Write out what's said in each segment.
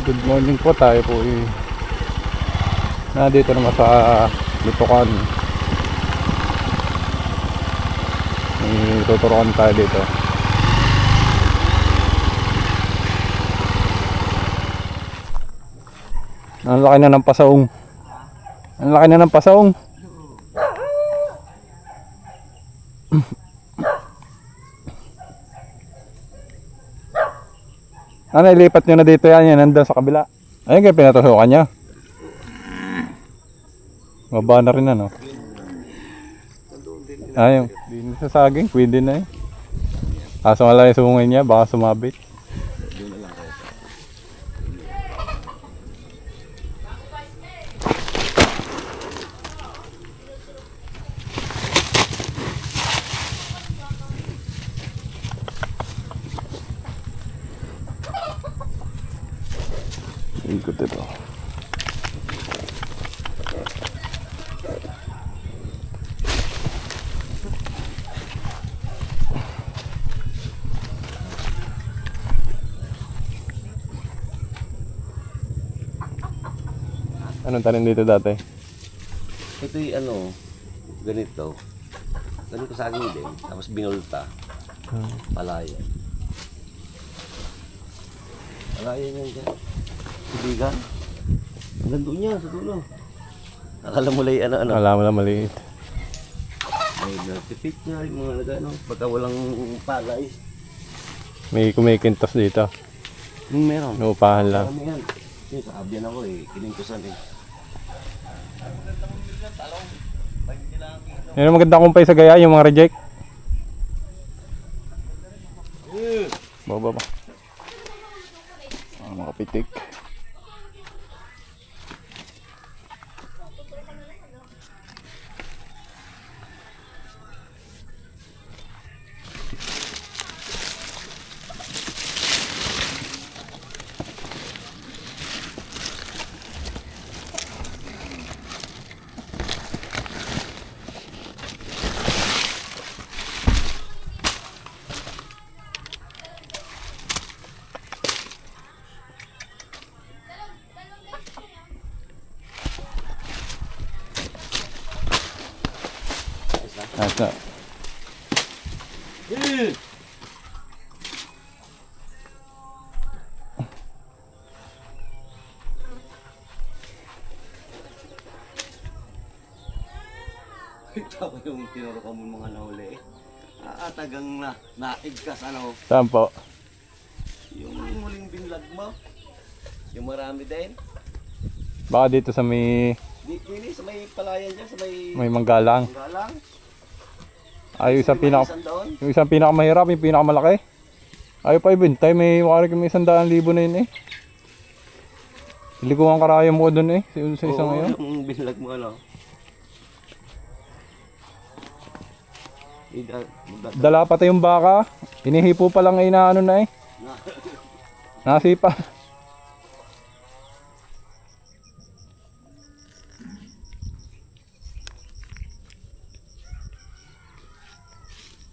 Good morning po, tayo po dito naman sa Lutukan. May tuturuan tayo dito. Ang laki na ng pasaong. Ang laki na ng pasaong. Ano, ilipat nyo na dito yan nandun sa kabila. Ayun kayo pinatusukan niya. Mababa na rin ano. Ayun, din sa saging, pwede na eh. Kaso wala yung sungay niya, baka sumabit. Ikot ito. Anong tanim dito dati? Ito'y ano, ganito. Ganito sa akin din. Tapos binulta. Palaya. Palaya niya dyan. Sibigan. Ang ganda niya sa dulo. Akala mo lang ano. Alam mo lang maliit. May natipit niya yung mga nagano. Pagka walang palay. May kumikintos dito. Meron. Nuupahan lang. Marami yan. Yung sa abyan ako eh. Kinintusan eh. Yan ang maganda kumpay sa gaya, yung mga reject. Baba ba? Mga pitik. Nasa. Ito ko yung tinurukan mo mga nahuli eh. Tagang naigkas ano. Saan po? Yung muling binlag mo. Yung marami din. Baka dito sa may Dili sa may palayan dyan, sa may manggalang. galang. Ay, Doon. yung isang pinakamahirap, yung pinakamalaki. Ayaw pa ibintay, may wakari may 100,000 na yun eh. Hindi ko ang karaya mo doon eh, sa isang ngayon. Oo, yung binlag mo ano. Dala pati yung baka, inihipo pa lang ay inaano na eh. Nasipa.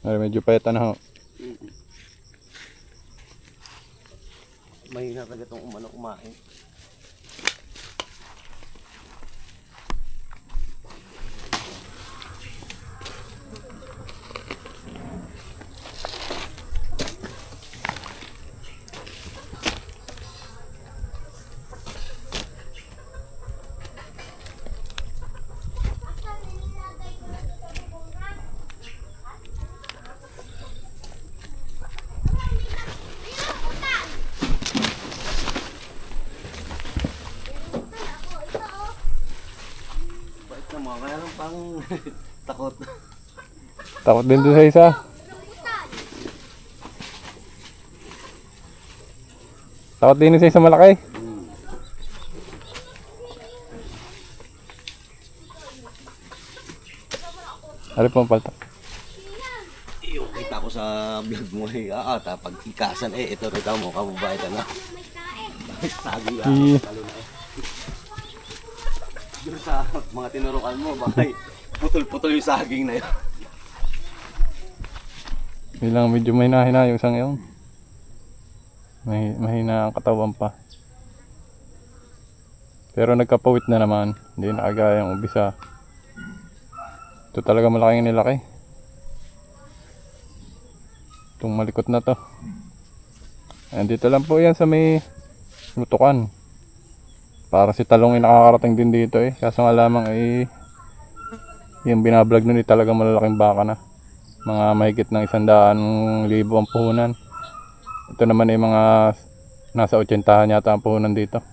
Ay, medyo payat na ho. Mahina talaga itong kumain. Kaya lang pang takot. Takot din doon sa isa. Takot din sa isa malaki. Ano pong palta? Yung kita ko sa vlog mo eh. Pag ikasan eh. Ito rin mo. Kamubayad ka na. Sagi Yung sa mga tinurukan mo, baka putol-putol yung saging na yun. Bilang medyo mahina yung isang yun. Mahina ang katawan pa. Pero nagkapawit na naman. Hindi na kagaya yung umpisa. Ito talaga malaking nilaki. Itong malikot na to. Andito lang po yan sa may lutukan. Para si Talong ay nakakarating din dito eh. Kaso nga lamang ay yung binablog nun ay talagang malalaking baka na. Mga mahigit ng 100,000 ang puhunan. Ito naman ay mga nasa 80 yata ang puhunan dito.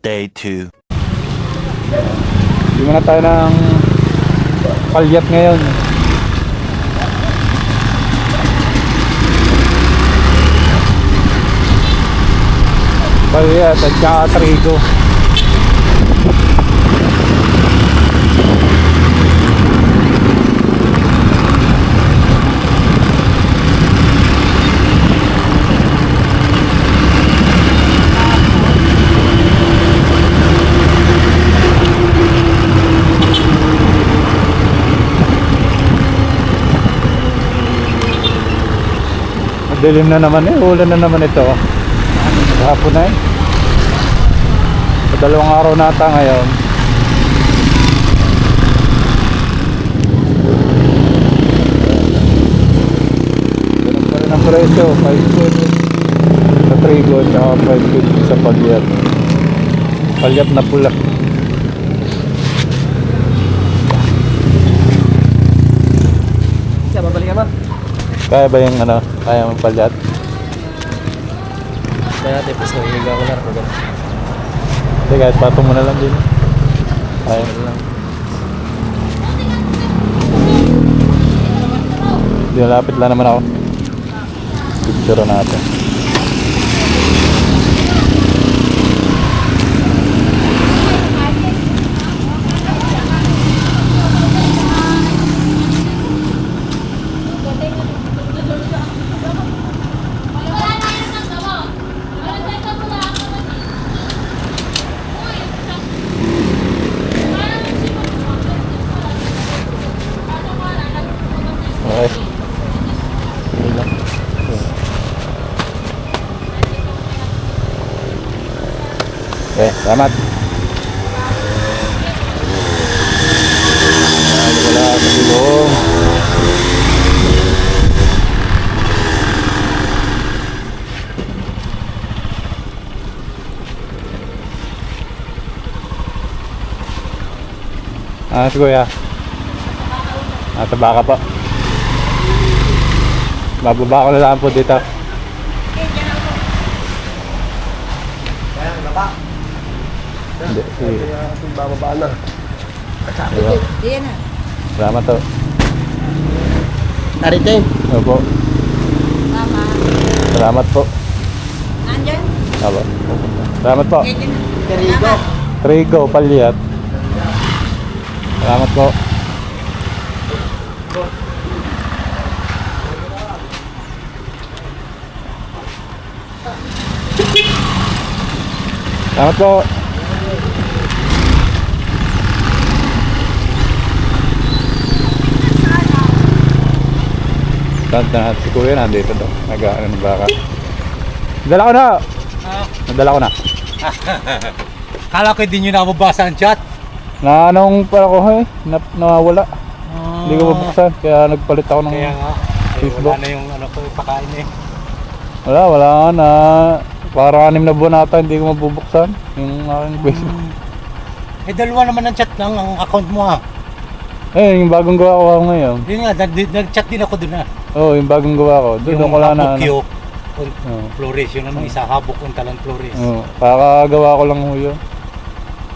Day 2. Hindi muna tayo ng palyat ngayon. Palyat at saka trigo. Dilim na naman eh, ulan na naman ito. Hapon na eh. Dalawang araw na ata ngayon. Ganun pa rin ang presyo, 5 sa trigo at saka 5 sa palyat. Palyat na pula. Siya, babalik ka ba? Kaya ba yung ano, kaya mong palyat? Kaya natin, pas nahihiga ko na ako. Hindi, kahit patong mo na lang din. Kaya mo lang. Hindi, lapit lang naman ako. Picture natin. Okay. Sige lang. Okay, salamat. Wala, masigong. Si Kuya. Sa baka po. Bababa ko na lang po dito. Kaya, baba. Hindi, sige. Bababa na. Diba? Diyan na. Salamat to. Naritin. Opo. Mama. Salamat po. Nandyan? Opo. Salamat po. Diyan na. Perigo. Trigo, palyat. Salamat po. Salamat po. Tanda si Kuya nandito daw. Nag-ano ng baka. Nadala ko na. Nadala ko na. Kala ko hindi nyo nababasa ang chat. Na anong para ko nawawala. Hindi ko mabuksan kaya nagpalit ako ng Kaya nga, ay, Facebook. wala na yung ano ko, pakain eh. Wala nga na. Parang 6 na buwan ata hindi ko mabubuksan yung aking Facebook. Eh dalawa naman ang chat ng ang account mo ha. Eh, yung bagong gawa ko ngayon. Yun nga, nag-chat din ako dun ha. Oo, yung bagong gawa ko. Doon ko lang na Habok Oo. yung Flores, yun ano, isa habok yung talang Flores. Oo, kakagawa ko lang ho yun.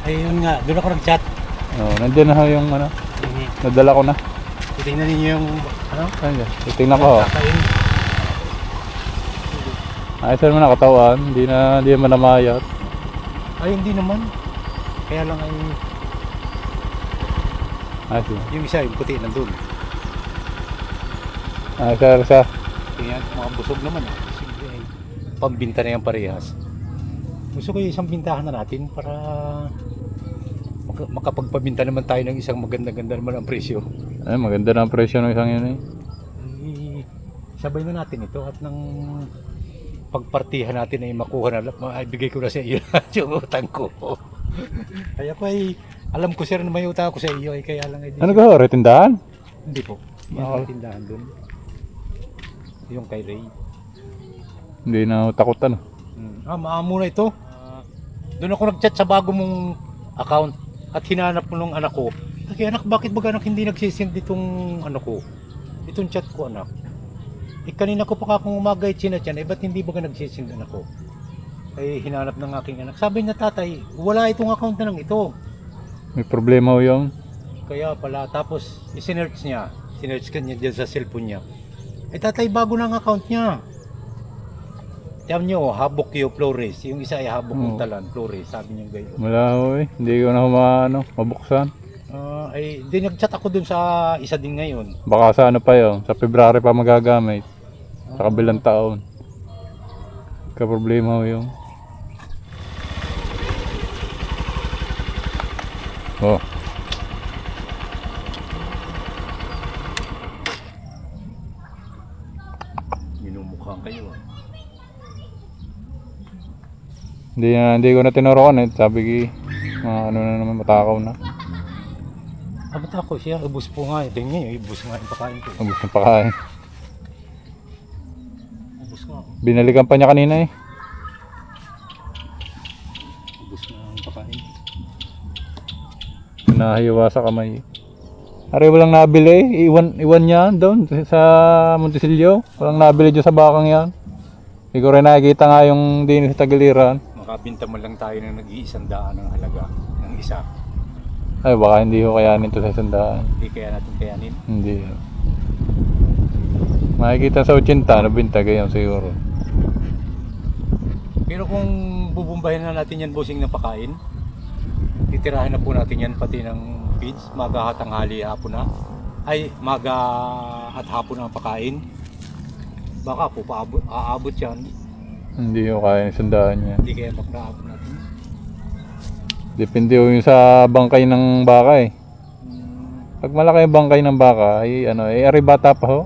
Ay yun nga, dun ako nag-chat. Oo, nandiyan na ho yung ano, nadala ko na. Tingnan ninyo yung ano? Ayun, titingnan ko ho. Kakain. Ayos naman na katawan, hindi naman namayat. Ay hindi naman. Kaya lang ay Ayos yun. yung isa, yung puti nandun. Ayos sa. Tingnan, mga busog naman eh. Siyempre, pambinta na yung parehas. Gusto ko yung isang bintahan na natin para makapagpabinta naman tayo ng isang maganda-ganda naman ang presyo. Ay, maganda na ang presyo ng isang yun eh. Eh, sabay na natin ito at nang pagpartihan natin ay makuha na, ay bigay ko na sa iyo yung utang ko. Kaya ko ay, alam ko sir na may utang ako sa iyo, ay kaya lang ay di. Ano ka? Retindahan? Hindi po. Yan ang tindahan doon. Yung kay Ray. Hindi na takot ano. Maamo na ito. Doon ako nag-chat sa bago mong account at hinanap mo nung anak ko. Kaya anak, bakit ba anak hindi nagsisend itong ano ko? Itong chat ko anak. Kanina ko pa kakong umaga chinat yan, ba't hindi ba nagsisend anak ko? Ay hinanap ng aking anak. Sabi niya tatay, wala itong account na lang ito. May problema ho yung. Kaya pala, tapos isinearch niya. Sinearch ka niya dyan sa cellphone niya. Tatay, bago na ang account niya. Tiyan nyo, Habok Yo Flores. Yung isa ay Habok ng Talan Flores. Sabi niya gayon. Wala ho eh. Hindi ko na mabuksan. Di nag-chat ako dun sa isa din ngayon. Baka sa ano pa yun. Sa February pa magagamit. Sa kabilang taon. Problema ho yung. Oh. Minumukhang kayo. Hindi ko na tinuruan eh. Sabi ki, ano na naman, matakaw na. Ba't ako siya? Ubus po nga. Tingnan nyo, ubus nga yung pakain ko. Ubus ng pakain. Ubus nga. Binalikan pa niya kanina eh. Ubus nga yung pakain. Nahiwa sa kamay. Ari walang nabili eh. Iwan niya doon sa Montesilio. Walang nabili dyan sa bakang yan. Hindi ko rin nakikita nga yung din sa Tagiliran. Makabinta mo lang tayo ng nag-iisang daan ng halaga ng isa. Ay baka hindi ko kayanin to sa 100. Hindi kaya natin kayanin. Hindi. Makikita sa 80, nabinta ganyan siguro. Pero kung bubumbahin na natin yan bossing ng pakain, titirahin na po natin yan pati ng feeds, maga at tanghali hapon na. Ay, maga at hapon na ang pakain. Baka po aabot yan. Hindi ko kaya yung 100 yan. Hindi kaya magkaabot natin. Depende yung sa bangkay ng baka eh. Pag malaki yung bangkay ng baka, ay ari bata pa ho.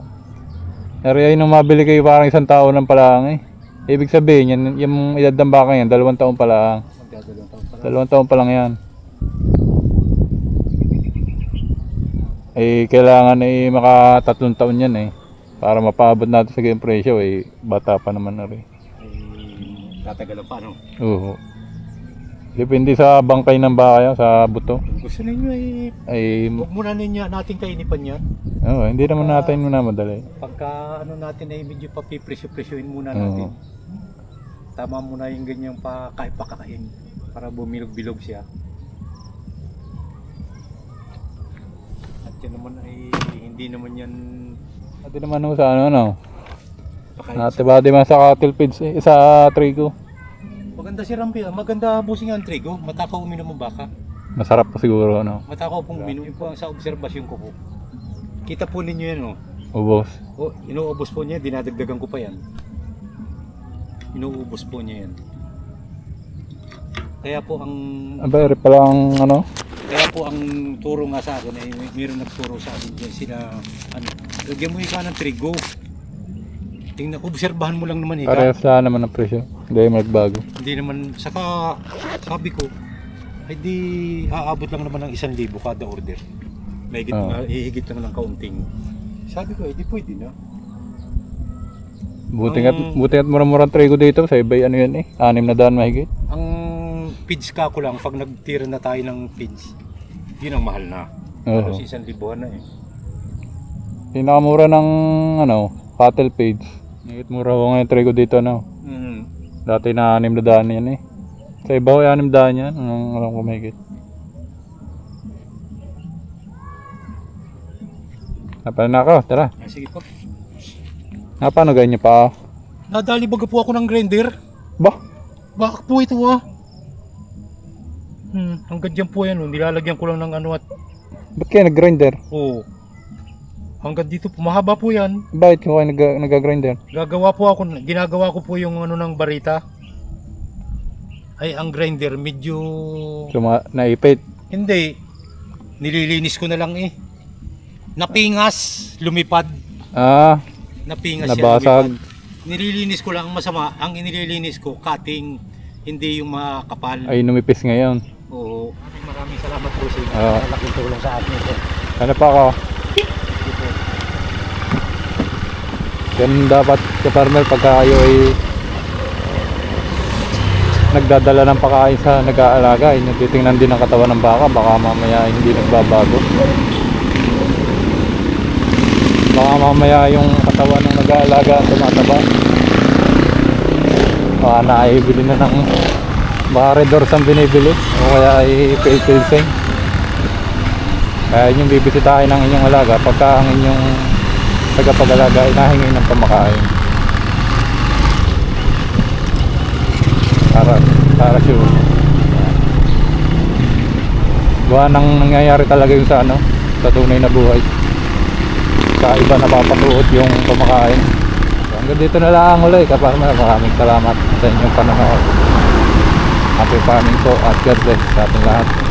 Ari ay nung mabili kayo parang 1 taon lang pala eh. Ibig sabihin yan, yung edad ng baka yan, 2 taon pa lang. Magdadalawang taon pa lang. 2 taon pa lang yan. Kailangan maka 3 taon yan eh. Para mapaabot natin sa game presyo bata pa naman na rin. Tatagalan pa no? Oo. Depende sa bangkay ng baka yan, sa buto. Gusto ninyo huwag muna natin kainipan yan. Hindi naman natin muna madali. Pagka natin ay medyo papipresyo-presyoin muna natin. Tama muna yung ganyang pakakain para bumilog-bilog siya. At yan naman ay hindi naman yan Hindi naman ho sa ano. pakain. Natibadi man sa cattle feeds sa trigo. Maganda si Rampi, maganda busing ang trigo, matakaw uminom ang baka. Masarap pa siguro Matakaw pong uminom. Yun po ang sa obserbasyon ko po. Kita po ninyo yan Ubos. Inuubos po niya, dinadagdagan ko pa yan. Inuubos po niya yan. Kaya po ang Abay, pala ang Kaya po ang turo nga sa akin ay mayroon nagturo sa akin dyan sila lagyan mo ika ng trigo. Tingnan, obserbahan mo lang naman ika. Parehas na naman ang presyo. Hindi magbago. Hindi naman, saka sabi ko, ay di aabot lang naman ng 1,000 kada order. May higit lang ng kaunting. Sabi ko, di pwede na. Buti at mura-murang trigo dito sa iba yan 6 na daan mahigit. Ang feeds ka ko lang, pag nagtira na tayo ng feeds, yun ang mahal na. Halos 1,000 na eh. Pinakamura ng cattle feeds. Higit mura ko ngayon trigo dito Dati na 6 na daan yan eh. Sa iba ko 6 daan yan. Anong alam ko mahigit. Napala na ako, tara. Sige po. Paano ganyan pa? Nadali baga po ako ng grinder. Bakit po ito hanggang dyan po yan nilalagyan ko lang ng at Ba't kayo nag-grinder? Hanggang dito po, mahaba po yan. Bakit kayo nag-grinder? Ginagawa ko po yung ng barita. Ay, ang grinder medyo Naipit. hindi. Nililinis ko na lang Napingas, lumipad. napingas Nabasag. lumipad. Nililinis ko lang ang masama. Ang inililinis ko, cutting, hindi yung makapal. Ay numipis ngayon. Oo. Maraming salamat po sa inyo. Oo. Malaking tulong sa atin ito. Ano pa ako? Yan dapat sa farmer pagka kayo ay nagdadala ng pagkain sa nag-aalaga, ay titingnan din ang katawan ng baka, baka mamaya ay hindi nagbabago. Baka mamaya yung katawan ng nag-aalaga tumataba. Baka naibili na ng baka Red Horse ang binibili o kaya ay Pilsing. Kaya yung bibisitahin ng inyong alaga pagka ang inyong tagapag-alaga ay nahingi ng pamakain. Para sure. Gawa nang nangyayari talaga yung sa sa tunay na buhay. Sa iba napapatuot yung pamakain. So, hanggang dito na lang ulit kapag maraming salamat sa inyong panonood. Happy farming po at God bless sa ating lahat.